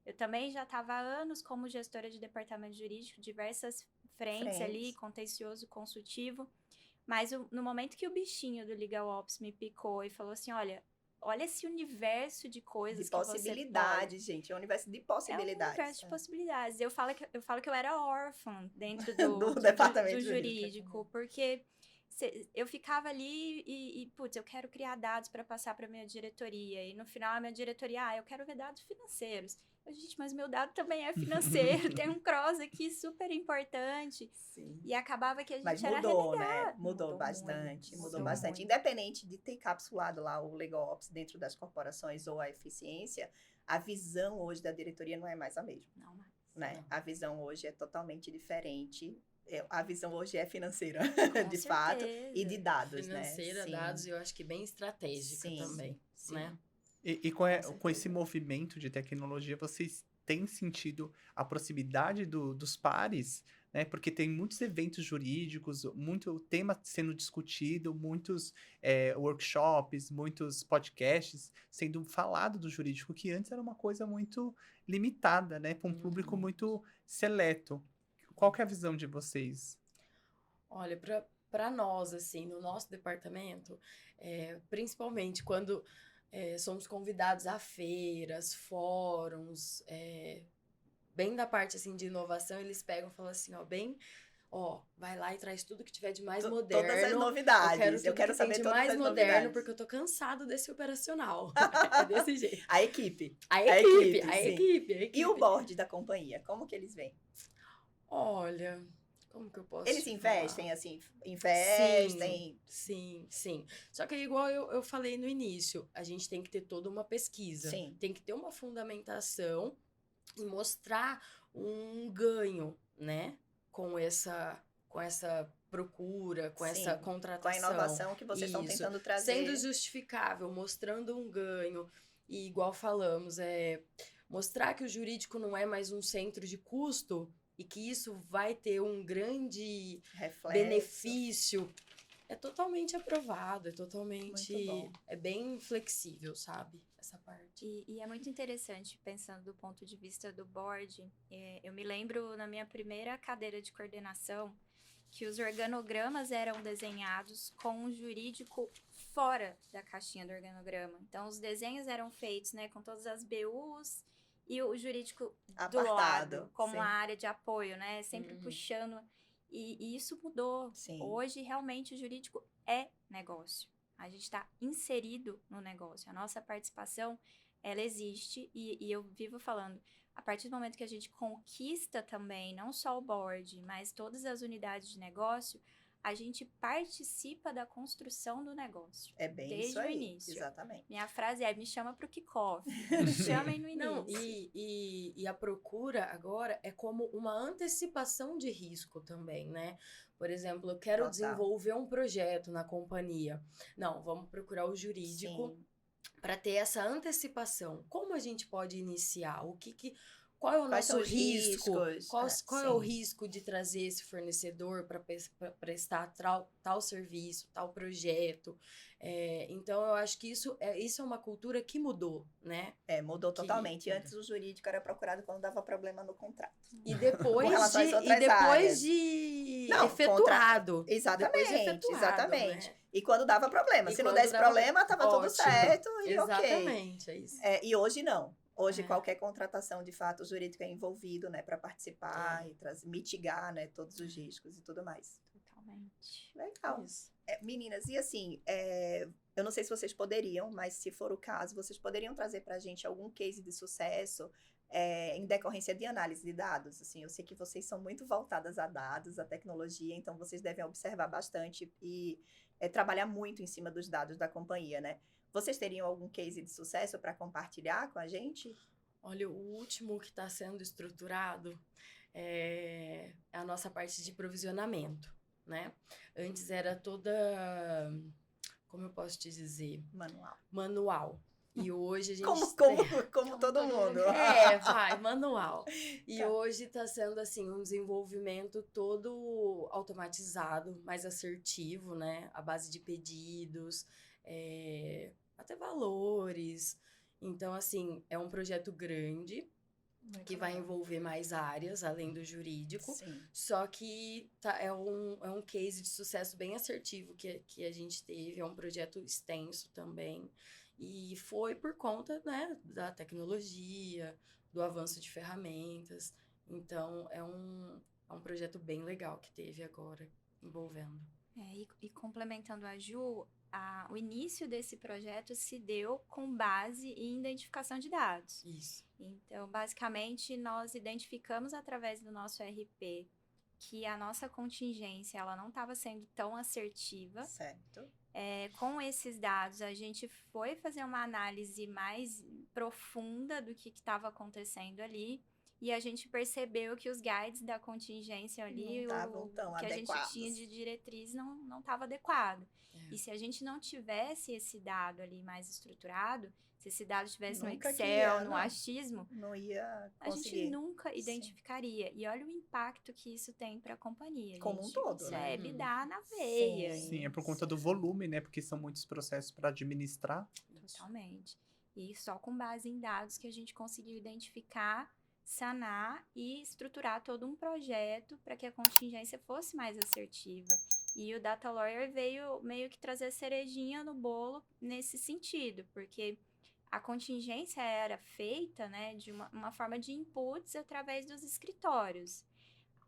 Eu também já estava há anos como gestora de departamento jurídico, diversas frentes ali, contencioso, consultivo. Mas no momento que o bichinho do Legal Ops me picou e falou assim, olha esse universo de coisas De que você possibilidades, gente. É um universo de é um possibilidades. universo de possibilidades. Eu falo que eu era órfã dentro Do do departamento jurídico, porque eu ficava ali putz, eu quero criar dados para passar para minha diretoria. E no final, a minha diretoria, eu quero ver dados financeiros. Gente, mas meu dado também é financeiro. Tem um cross aqui super importante. Sim. E acabava que a gente Mas era mudou, né? relegado. Mudou bastante. Muito, Mudou bastante. muito. Independente de ter capsulado lá o Legal Ops dentro das corporações ou a eficiência, a visão hoje da diretoria não é mais a mesma. Não mais. Né? Não. A visão hoje é totalmente diferente. A visão hoje é financeira, Com de fato, certeza. e de dados, Financeira, né? Sim. dados, eu acho que bem estratégica Sim, também, sim. né? E com esse certeza. movimento de tecnologia, vocês têm sentido a proximidade dos pares, né? Porque tem muitos eventos jurídicos, muito tema sendo discutido, muitos workshops, muitos podcasts sendo falado do jurídico, que antes era uma coisa muito limitada, né? Para um público muito seleto. Qual que é a visão de vocês? Olha, para nós, assim, no nosso departamento, principalmente quando somos convidados a feiras, fóruns, bem da parte, assim, de inovação, eles pegam e falam assim, vai lá e traz tudo que tiver de mais moderno. Todas as novidades. Eu quero saber de todas mais as moderno, novidades. porque eu tô cansado desse operacional. É desse jeito. A equipe. A equipe, equipe. E o board da companhia, como que eles veem? Olha, como que eu posso Eles te investem, falar? assim, investem. Sim. Só que igual eu falei no início, a gente tem que ter toda uma pesquisa. Sim. Tem que ter uma fundamentação e mostrar um ganho, né? Com essa procura, com essa Sim, contratação. Com a inovação que vocês estão Isso. tentando trazer. Sendo justificável, mostrando um ganho. E igual falamos, mostrar que o jurídico não é mais um centro de custo e que isso vai ter um grande Reflexo. benefício, é totalmente aprovado, Muito bom. é bem flexível, sabe? Essa parte. E é muito interessante, pensando do ponto de vista do board, eu me lembro na minha primeira cadeira de coordenação, que os organogramas eram desenhados com um jurídico fora da caixinha do organograma. Então, os desenhos eram feitos, né, com todas as BUs e o jurídico do lado, como sim. a área de apoio, né, sempre puxando. E isso mudou. Sim. Hoje, realmente, o jurídico é negócio. A gente está inserido no negócio. A nossa participação, ela existe e eu vivo falando, a partir do momento que a gente conquista também, não só o board, mas todas as unidades de negócio, a gente participa da construção do negócio. É bem desde isso aí. o início. Exatamente. Minha frase é, me chama pro kickoff. Me chamem no início. Não, e a procura agora é como uma antecipação de risco também, né? Por exemplo, eu quero desenvolver um projeto na companhia. Não, vamos procurar o jurídico para ter essa antecipação. Como a gente pode iniciar? Qual é o nosso risco? Qual é o risco de trazer esse fornecedor para prestar tal serviço, tal projeto? Então, eu acho que isso é uma cultura que mudou, né? Mudou totalmente. Antes o jurídico era procurado quando dava problema no contrato. E depois de efetuado. Exatamente. Né? E quando dava problema. Se não desse problema, estava tudo certo e exatamente, é isso. E hoje não. Hoje, qualquer contratação, de fato, o jurídico é envolvido, né, para participar e mitigar, né, todos os riscos e tudo mais. Totalmente. Legal. Meninas, e assim, eu não sei se vocês poderiam, mas se for o caso, vocês poderiam trazer para a gente algum case de sucesso em decorrência de análise de dados? Assim, eu sei que vocês são muito voltadas a dados, a tecnologia, então vocês devem observar bastante e trabalhar muito em cima dos dados da companhia, né? Vocês teriam algum case de sucesso para compartilhar com a gente? Olha, o último que está sendo estruturado é a nossa parte de provisionamento, né? Antes era toda, como eu posso te dizer? Manual. E hoje a gente... Como todo mundo. Manual. E hoje está sendo, assim, um desenvolvimento todo automatizado, mais assertivo, né? À base de pedidos, até valores. Então, assim, é um projeto grande, Muito que vai legal. envolver mais áreas além do jurídico. Sim. Só que é um case de sucesso bem assertivo que a gente teve. É um projeto extenso também. E foi por conta, né, da tecnologia, do avanço de ferramentas. Então, é um projeto bem legal que teve agora, envolvendo. E complementando a Ju, o início desse projeto se deu com base em identificação de dados. Isso. Então, basicamente, nós identificamos através do nosso RP que a nossa contingência ela não estava sendo tão assertiva. Certo. Com esses dados, a gente foi fazer uma análise mais profunda do que estava acontecendo ali. E a gente percebeu que os guides da contingência ali, Não estavam tão que a adequados. gente tinha de diretriz não estava adequado. É. E se a gente não tivesse esse dado ali mais estruturado, se esse dado estivesse no Nunca que Excel, ia, no não. achismo, Não ia a gente conseguir. nunca Sim. identificaria. E olha o impacto que isso tem para a companhia. Como um gente. todo, Isso né? é EBITDA na veia. Sim. Sim, é por conta do volume, né? Porque são muitos processos para administrar. Totalmente. E só com base em dados que a gente conseguiu identificar, sanar e estruturar todo um projeto para que a contingência fosse mais assertiva. E o Data Lawyer veio meio que trazer cerejinha no bolo nesse sentido, porque a contingência era feita, né, de uma forma de inputs através dos escritórios.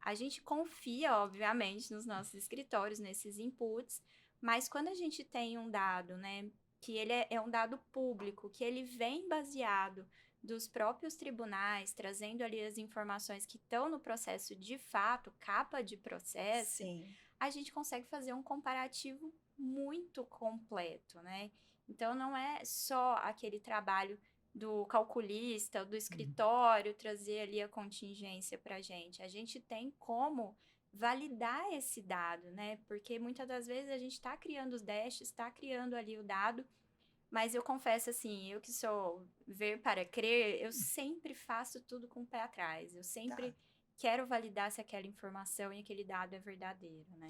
A gente confia, obviamente, nos nossos escritórios, nesses inputs, mas quando a gente tem um dado, né, que ele é um dado público, que ele vem baseado dos próprios tribunais, trazendo ali as informações que estão no processo de fato, capa de processo, Sim. a gente consegue fazer um comparativo muito completo, né? Então, não é só aquele trabalho do calculista, do escritório, trazer ali a contingência para a gente tem como validar esse dado, né? Porque muitas das vezes a gente está criando os dashes, está criando ali o dado, mas eu confesso assim, eu que sou ver para crer, eu sempre faço tudo com o pé atrás. Eu sempre quero validar se aquela informação e aquele dado é verdadeiro, né?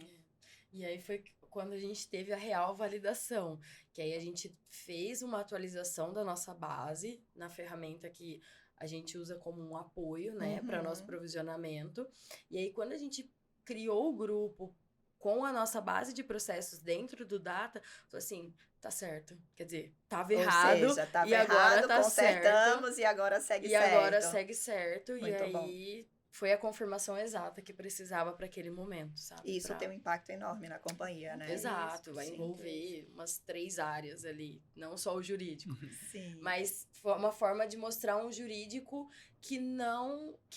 E aí foi quando a gente teve a real validação, que aí a gente fez uma atualização da nossa base na ferramenta que a gente usa como um apoio, né, para nosso provisionamento. E aí quando a gente criou o grupo com a nossa base de processos dentro do Data, falou assim, tá certo. Quer dizer, tava errado. Ou seja, tava e agora errado, tá consertamos certo. e agora segue E certo. agora segue certo. Muito e bom. aí foi a confirmação exata que precisava para aquele momento, sabe? Isso tem um impacto enorme na companhia, né? Exato, vai Sim. envolver umas 3 áreas ali, não só o jurídico. Sim. Mas foi uma forma de mostrar um jurídico que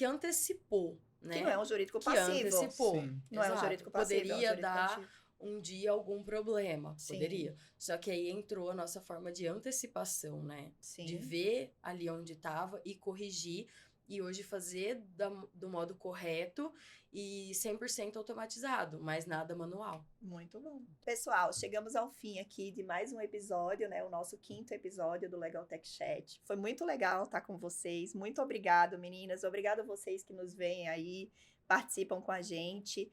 antecipou, né? Que não é um jurídico Que passivo. antecipou. Sim. Não é um Exato. jurídico passivo, Poderia é um jurídico dar ativo. um dia algum problema, Sim. poderia. Só que aí entrou a nossa forma de antecipação, né? Sim. De ver ali onde estava e corrigir. E hoje fazer do modo correto e 100% automatizado, mas nada manual. Muito bom. Pessoal, chegamos ao fim aqui de mais um episódio, né? O nosso 5º episódio do Legal Tech Chat. Foi muito legal estar com vocês. Muito obrigado, meninas. Obrigado a vocês que nos veem aí, participam com a gente.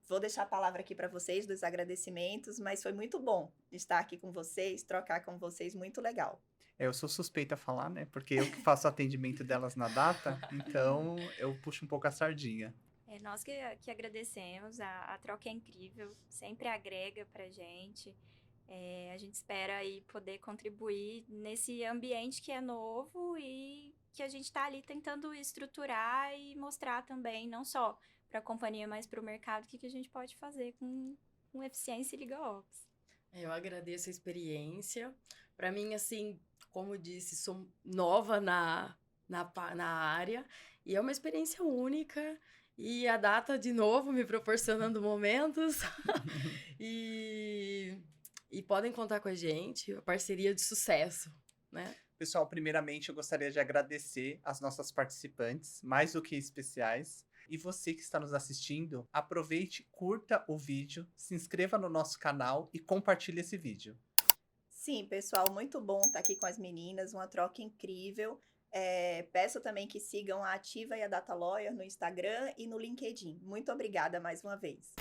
Vou deixar a palavra aqui para vocês dos agradecimentos, mas foi muito bom estar aqui com vocês, trocar com vocês, muito legal. Eu sou suspeita a falar, né? Porque eu que faço o atendimento delas na Data, então eu puxo um pouco a sardinha. Nós que agradecemos, a troca é incrível, sempre agrega pra gente. A gente espera aí poder contribuir nesse ambiente que é novo e que a gente está ali tentando estruturar e mostrar também, não só para a companhia, mas para o mercado, o que a gente pode fazer com eficiência e LegalOps. Eu agradeço a experiência. Para mim, assim, como eu disse, sou nova na área e é uma experiência única. E a Data, de novo, me proporcionando momentos. E podem contar com a gente, a parceria de sucesso, né? Pessoal, primeiramente eu gostaria de agradecer as nossas participantes, mais do que especiais. E você que está nos assistindo, aproveite, curta o vídeo, se inscreva no nosso canal e compartilhe esse vídeo. Sim, pessoal, muito bom estar aqui com as meninas, uma troca incrível. Peço também que sigam a Ativa e a Data Lawyer no Instagram e no LinkedIn. Muito obrigada mais uma vez.